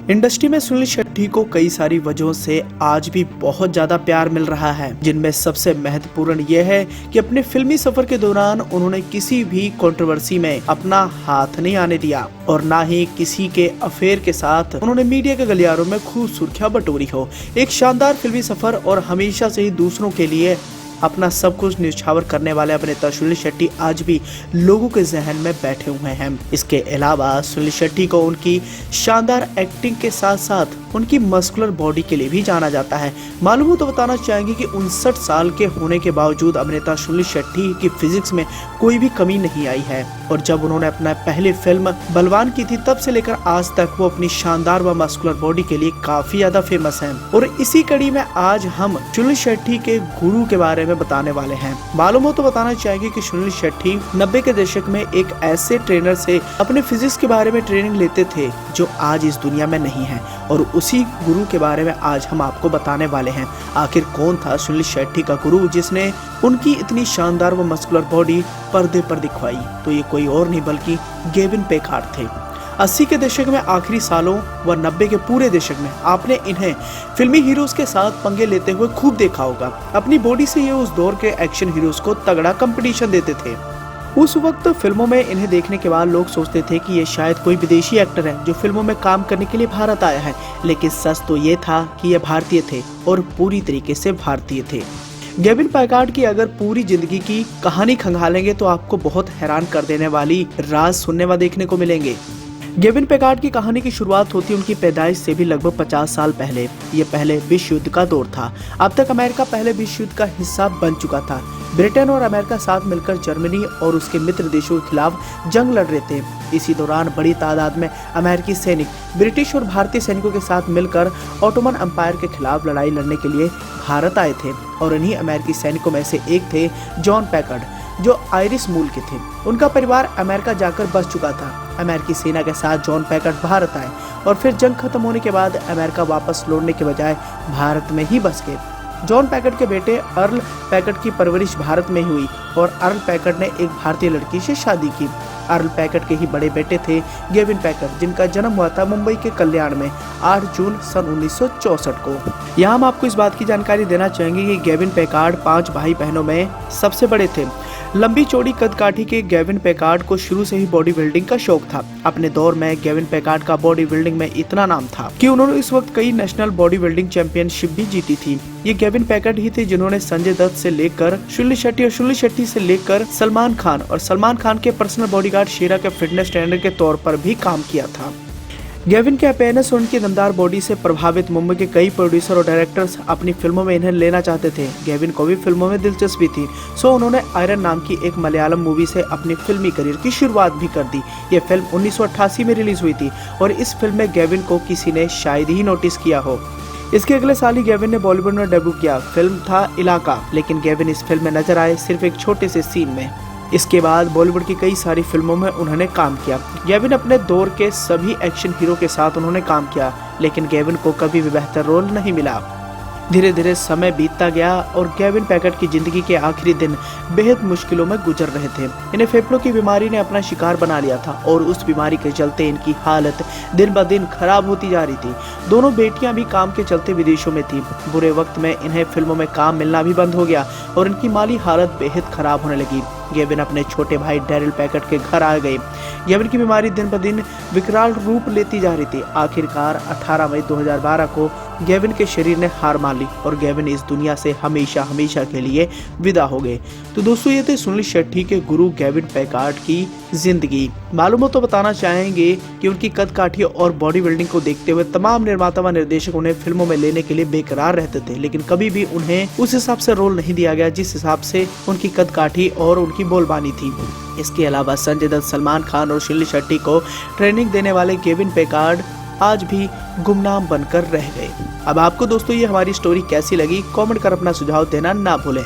Industry में सुनील शेट्टी को कई सारी वजहों से आज भी बहुत ज्यादा प्यार मिल रहा है, जिनमें सबसे महत्वपूर्ण यह है कि अपने फिल्मी सफर के दौरान उन्होंने किसी भी कंट्रोवर्सी में अपना हाथ नहीं आने दिया और ना ही किसी के अफेयर के साथ उन्होंने मीडिया के गलियारों में खूब सुर्खियां बटोरी हो। एक शानदार फिल्मी सफर और हमेशा से ही दूसरों के लिए अपना सब कुछ न्यौछावर करने वाले अभिनेता सुनील शेट्टी आज भी लोगों के जहन में बैठे हुए हैं। इसके अलावा सुनील शेट्टी को उनकी शानदार एक्टिंग के साथ साथ उनकी मस्कुलर बॉडी के लिए भी जाना जाता है। मालूम हो तो बताना चाहेंगे कि 59 साल के होने के बावजूद अभिनेता सुनील शेट्टी की फिजिक्स में कोई भी कमी नहीं आई है और जब उन्होंने अपना पहली फिल्म बलवान की थी तब से लेकर आज तक वो अपनी शानदार व मस्कुलर बॉडी के लिए काफी ज्यादा फेमस हैं। और इसी कड़ी में आज हम सुनील शेट्टी के गुरु के बारे में बताने वाले हैं। मालूम हो तो बताना चाहेंगे कि सुनील शेट्टी 90 के दशक में एक ऐसे ट्रेनर से अपने फिजिक्स के बारे में ट्रेनिंग लेते थे जो आज इस दुनिया में नहीं है और उसी गुरु के बारे में आज हम आपको बताने वाले हैं। आखिर कौन था सुनील शेट्टी का गुरु जिसने उनकी इतनी शानदार व मस्कुलर बॉडी पर्दे पर दिखवाई? तो ये कोई और नहीं बल्कि गेविन पैकार्ड थे। 80 के दशक में आखिरी सालों व 90 के पूरे दशक में आपने इन्हें फिल्मी हीरोज के साथ पंगे लेते हुए खूब देखा होगा। अपनी बॉडी से ये उस दौर के एक्शन हीरोज को तगड़ा कंपटीशन देते थे। उस वक्त फिल्मों में इन्हें देखने के बाद लोग सोचते थे कि ये शायद कोई विदेशी एक्टर है जो फिल्मों में काम करने के लिए भारत आया है, लेकिन सच तो ये था कि ये भारतीय थे और पूरी तरीके से भारतीय थे। गेविन पैकार्ड की अगर पूरी जिंदगी की कहानी खंगालेंगे तो आपको बहुत हैरान कर देने वाली राज सुनने व देखने को मिलेंगे। गेविन पैकार्ड की कहानी की शुरुआत होती है उनकी पैदाइश से भी लगभग 50 साल पहले। ये पहले विश्व युद्ध का दौर था। अब तक अमेरिका पहले विश्व युद्ध का हिस्सा बन चुका था। ब्रिटेन और अमेरिका साथ मिलकर जर्मनी और उसके मित्र देशों के खिलाफ जंग लड़ रहे थे। इसी दौरान बड़ी तादाद में अमेरिकी सैनिक ब्रिटिश और भारतीय सैनिकों के साथ मिलकर ऑटोमन एम्पायर के खिलाफ लड़ाई लड़ने के लिए भारत आए थे और इन्हीं अमेरिकी सैनिकों में से एक थे जॉन पैकार्ड, जो आयरिश मूल के थे। उनका परिवार अमेरिका जाकर बस चुका था। अमेरिकी सेना के साथ जॉन पैकार्ड भारत आए और फिर जंग खत्म होने के बाद अमेरिका वापस लौटने के बजाय भारत में ही बस गए। जॉन पैकार्ड के बेटे अर्ल पैकार्ड की परवरिश भारत में हुई और अर्ल पैकार्ड ने एक भारतीय लड़की से शादी की। अर्ल पैकार्ड के ही बड़े बेटे थे गेविन पैकार्ड, जिनका जन्म हुआ था मुंबई के कल्याण में 8 जून सन 1964 को। यहाँ हम आपको इस बात की जानकारी देना चाहेंगे कि गेविन पैकार्ड 5 भाई बहनों में सबसे बड़े थे। लंबी चौड़ी कदकाठी के गेविन पैकार्ड को शुरू से ही बॉडी बिल्डिंग का शौक था। अपने दौर में गेविन पैकार्ड का बॉडी बिल्डिंग में इतना नाम था कि उन्होंने इस वक्त कई नेशनल बॉडी बिल्डिंग चैंपियनशिप भी जीती थी। ये गेविन पैकार्ड ही थे जिन्होंने संजय दत्त से लेकर सुनील शेट्टी और सुनील शेट्टी से लेकर सलमान खान और सलमान खान के पर्सनल बॉडीगार्ड शेरा के फिटनेस ट्रेनर के तौर पर भी काम किया था। गेविन के अपीयरेंस और उनकी दमदार बॉडी से प्रभावित मुंबई के कई प्रोड्यूसर और डायरेक्टर्स अपनी फिल्मों में इन्हें लेना चाहते थे। गेविन को भी फिल्मों में दिलचस्पी थी, सो उन्होंने आयरन नाम की एक मलयालम मूवी से अपनी फिल्मी करियर की शुरुआत भी कर दी। ये फिल्म 1988 में रिलीज हुई थी और इस फिल्म में गेविन को किसी ने शायद ही नोटिस किया हो। इसके अगले साल ही गेविन ने बॉलीवुड में डेब्यू किया। फिल्म था इलाका, लेकिन गेविन इस फिल्म में नजर आए सिर्फ एक छोटे से सीन में। इसके बाद बॉलीवुड की कई सारी फिल्मों में उन्होंने काम किया। गेविन अपने दौर के सभी एक्शन हीरो के साथ उन्होंने काम किया, लेकिन गेविन को कभी भी बेहतर रोल नहीं मिला। धीरे धीरे समय बीतता गया और गेविन पैकार्ड की जिंदगी के आखिरी दिन बेहद मुश्किलों में गुजर रहे थे। इन्हें फेफड़ों की बीमारी ने अपना शिकार बना लिया था और उस बीमारी के चलते इनकी हालत दिन ब दिन खराब होती जा रही थी। दोनों बेटियां भी काम के चलते विदेशों में थी। बुरे वक्त में इन्हें फिल्मों में काम मिलना भी बंद हो गया और इनकी माली हालत बेहद खराब होने लगी। गेविन अपने छोटे भाई डैरिल पैकार्ड के घर आ गए। गेविन की बीमारी दिन ब दिन विकराल रूप लेती जा रही थी। आखिरकार 18 मई 2012 को गेविन के शरीर ने हार मान ली और गेविन इस दुनिया से हमेशा हमेशा के लिए विदा हो गए। तो दोस्तों, ये थे सुनील शेट्टी के गुरु गेविन पैकार्ड की जिंदगी। मालूम हो तो बताना चाहेंगे कि उनकी कदकाठी और बॉडी बिल्डिंग को देखते हुए तमाम निर्माता व निर्देशक उन्हें फिल्मों में लेने के लिए बेकरार रहते थे, लेकिन कभी भी उन्हें उस हिसाब से रोल नहीं दिया गया जिस हिसाब से उनकी कदकाठी और उनकी बोलबानी थी। इसके अलावा संजय दत्त, सलमान खान और सुनील शेट्टी को ट्रेनिंग देने वाले गेविन पैकार्ड आज भी गुमनाम बनकर रह गए। अब आपको दोस्तों ये हमारी स्टोरी कैसी लगी, कमेंट कर अपना सुझाव देना ना भूलें।